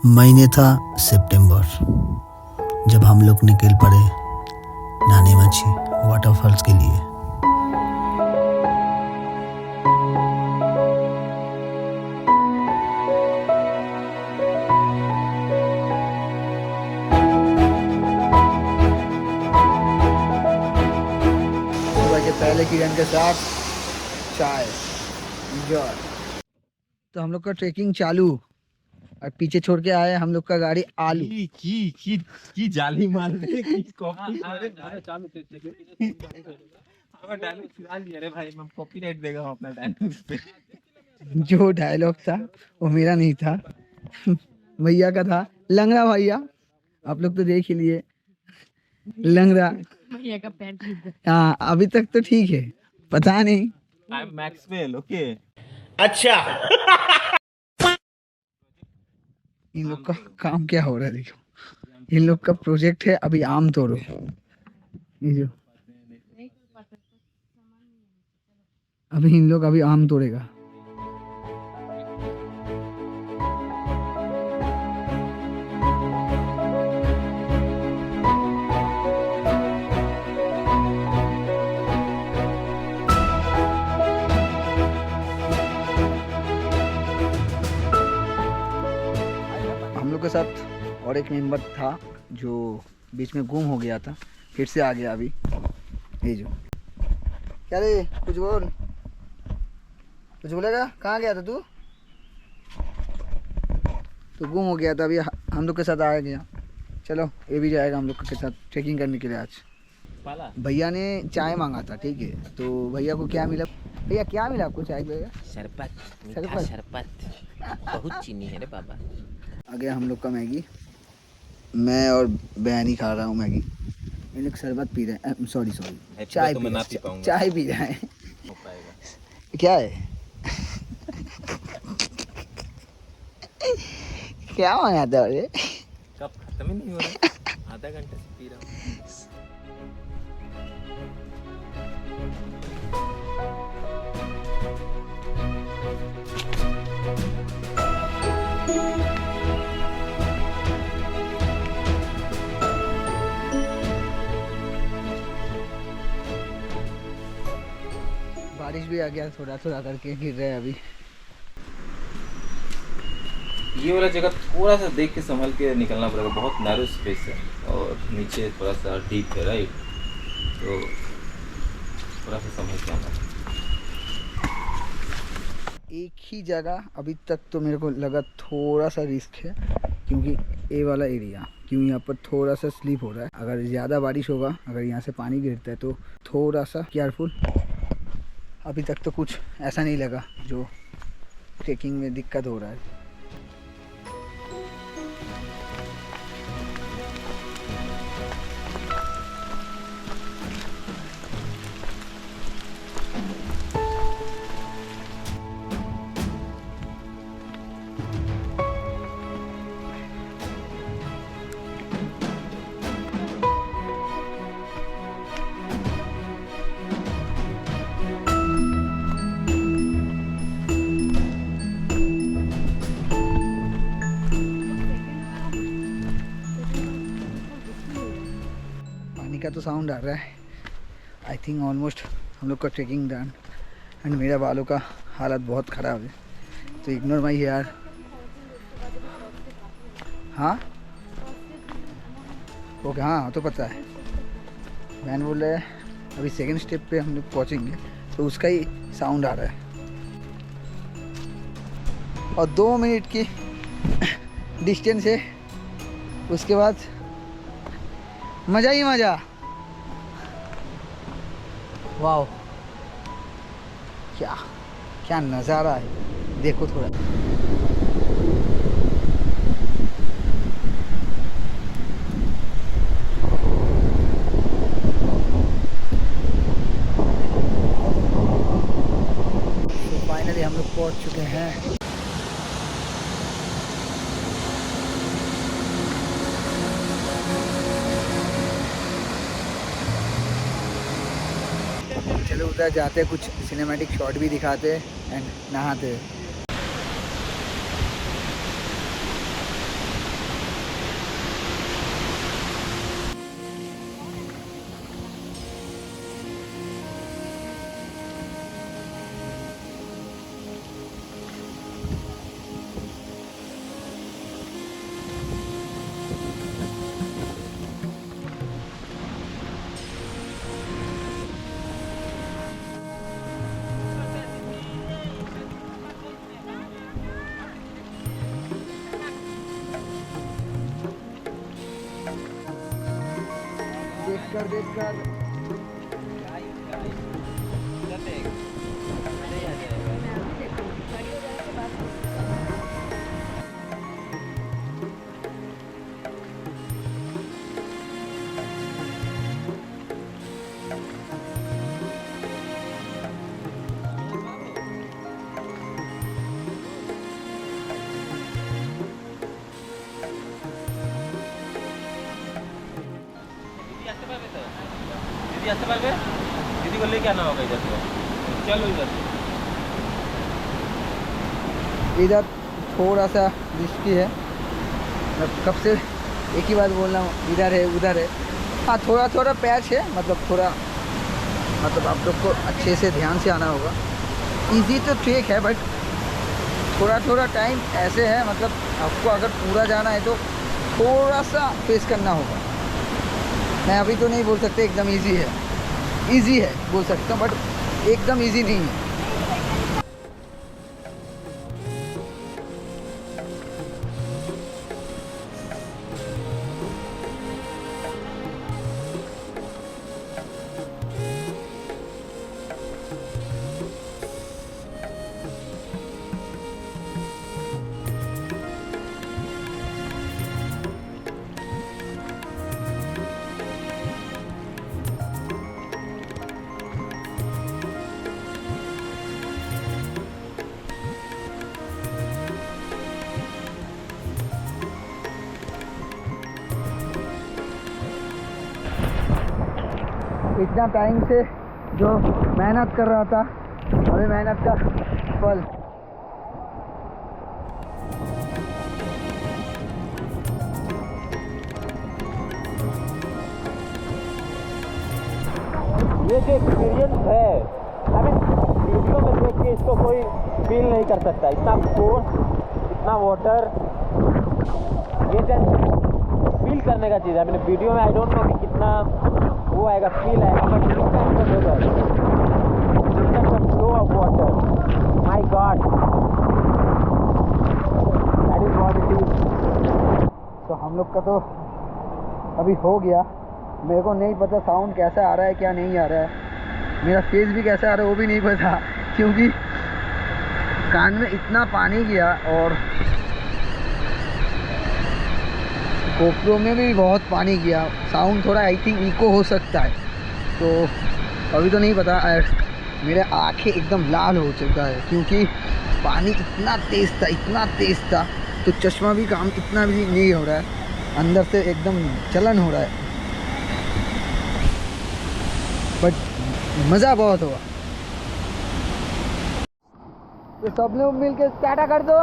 महीने था सितंबर, जब हम लोग निकल पड़े नानी मच्छी वाटरफॉल्स के लिए। सुबह के पहले किरण के साथ चाय एंजॉय। तो हम लोग का ट्रेकिंग चालू और पीछे छोड़ के आए हम लोग का गाड़ी आलू की जाली मार रहे की कॉपी चालू डायलॉग चुरा लिया रे भाई, मैं कॉपीराइट देगा हूं अपना डायलॉग पे। जो डायलॉग था वो मेरा नहीं था, भैया का था, लंगड़ा भैया। आप लोग तो देख ही लिए लंगड़ा भैया का पैंट। हाँ, अभी तक तो ठीक है, पता नहीं। I am Maxwell, okay. अच्छा इन लोग का काम क्या हो रहा है देखो, इन लोग का प्रोजेक्ट है अभी आम तोड़ो। ये जो अभी इन लोग अभी आम तोड़ेगा। हम लोग के साथ और एक मेंबर था जो बीच में गुम हो गया था, फिर से आ गया अभी। ये जो क्या रे, कुछ बोल, कुछ बोलेगा? कहाँ गया था तू? तो गुम हो गया था, अभी हम लोग के साथ आ गया। चलो ये भी जाएगा हम लोग के साथ ट्रेकिंग करने के लिए। आज भैया ने चाय मांगा था, ठीक है, तो भैया को क्या मिला? भैया क्या मिला आपको चाय में? शरबत, मीठा शरबत, बहुत चीनी है रे बाबा। आ गया हम लोग का मैगी। मैं और बहनी खा रहा हूँ मैगी, ये लोग शरबत पी रहे हैं, सॉरी चाय तो मैं ना पी पाऊंगा। चाय पी रहे हैं। हो पाएगा क्या है? क्या मांगा था? अरे कब खत्म ही नहीं हो रहा, आधा घंटे से पी रहा हूँ। बारिश भी आ गया, थोड़ा थोड़ा करके गिर रहा है अभी। ये वाला जगह थोड़ा सा देख के संभल के निकलना पड़ेगा, बहुत नैरो स्पेस है और नीचे थोड़ा सा डीप है, राइट, तो थोड़ा सा संभल के आना। एक ही जगह अभी तक तो मेरे को लगा थोड़ा सा रिस्क है, क्योंकि ये वाला एरिया, क्यों यहाँ पर थोड़ा सा स्लिप हो रहा है। अगर ज़्यादा बारिश होगा, अगर यहाँ से पानी गिरता है तो थोड़ा सा केयरफुल। अभी तक तो कुछ ऐसा नहीं लगा जो ट्रेकिंग में दिक्कत हो रहा है। का तो साउंड आ रहा है। आई थिंक ऑलमोस्ट हम लोग का ट्रेकिंग डन। एंड मेरा बालों का हालत बहुत ख़राब है, तो इग्नोर माई यार। हाँ ओके, हाँ तो पता है। मैंने बोल रहा है अभी सेकंड स्टेप पे हम लोग पहुँचेंगे, तो उसका ही साउंड आ रहा है। और 2 मिनट की डिस्टेंस है, उसके बाद मज़ा ही मज़ा। वाह, क्या क्या नज़ारा है, देखो थोड़ा। तो फाइनली हम लोग पहुंच चुके हैं। चलो उधर जाते हैं, कुछ सिनेमैटिक शॉट भी दिखाते हैं एंड नहाते हैं। देखकर दीदी आते पारबे दीदी को लेके आना होगा इधर से चलो इधर इधर थोड़ा सा रिस्की है। मैं कब से एक ही बात बोल रहा हूँ, इधर है उधर है। हाँ थोड़ा थोड़ा पैच है, मतलब थोड़ा, मतलब आप लोग को अच्छे से ध्यान से आना होगा। इजी तो ठीक है बट थोड़ा थोड़ा टाइम ऐसे है, मतलब आपको अगर पूरा जाना है तो थोड़ा सा फेस करना होगा। मैं अभी तो नहीं बोल सकते एकदम इजी है, इजी है बोल सकता हूँ बट एकदम इजी नहीं है। इतना टाइम से जो मेहनत कर रहा था, अभी मेहनत का फल। ये जो एक्सपीरियंस है, आई मीन वीडियो में देख के इसको कोई फील नहीं कर सकता। इतना फोर्स, इतना वाटर, ये फील करने का चीज़ है। मैंने वीडियो में आई डोंट नो कि कितना वो आएगा, फील आएगा, but flow of water, my God, that is what it is. तो हम लोग का तो अभी हो गया। मेरे को नहीं पता साउंड कैसा आ रहा है क्या नहीं आ रहा है, मेरा फेस भी कैसा आ रहा है वो भी नहीं पता, क्योंकि कान में इतना पानी गया और गोप्रो में भी बहुत पानी गया। साउंड थोड़ा आई थिंक इको हो सकता है, तो अभी तो नहीं पता। मेरे आँखें एकदम लाल हो चुका है क्योंकि पानी इतना तेज़ था, इतना तेज़ था, तो चश्मा भी काम इतना भी नहीं हो रहा है, अंदर से एकदम जलन हो रहा है। बट मज़ा बहुत हुआ। तो सब लोग मिल के टाटा कर दो।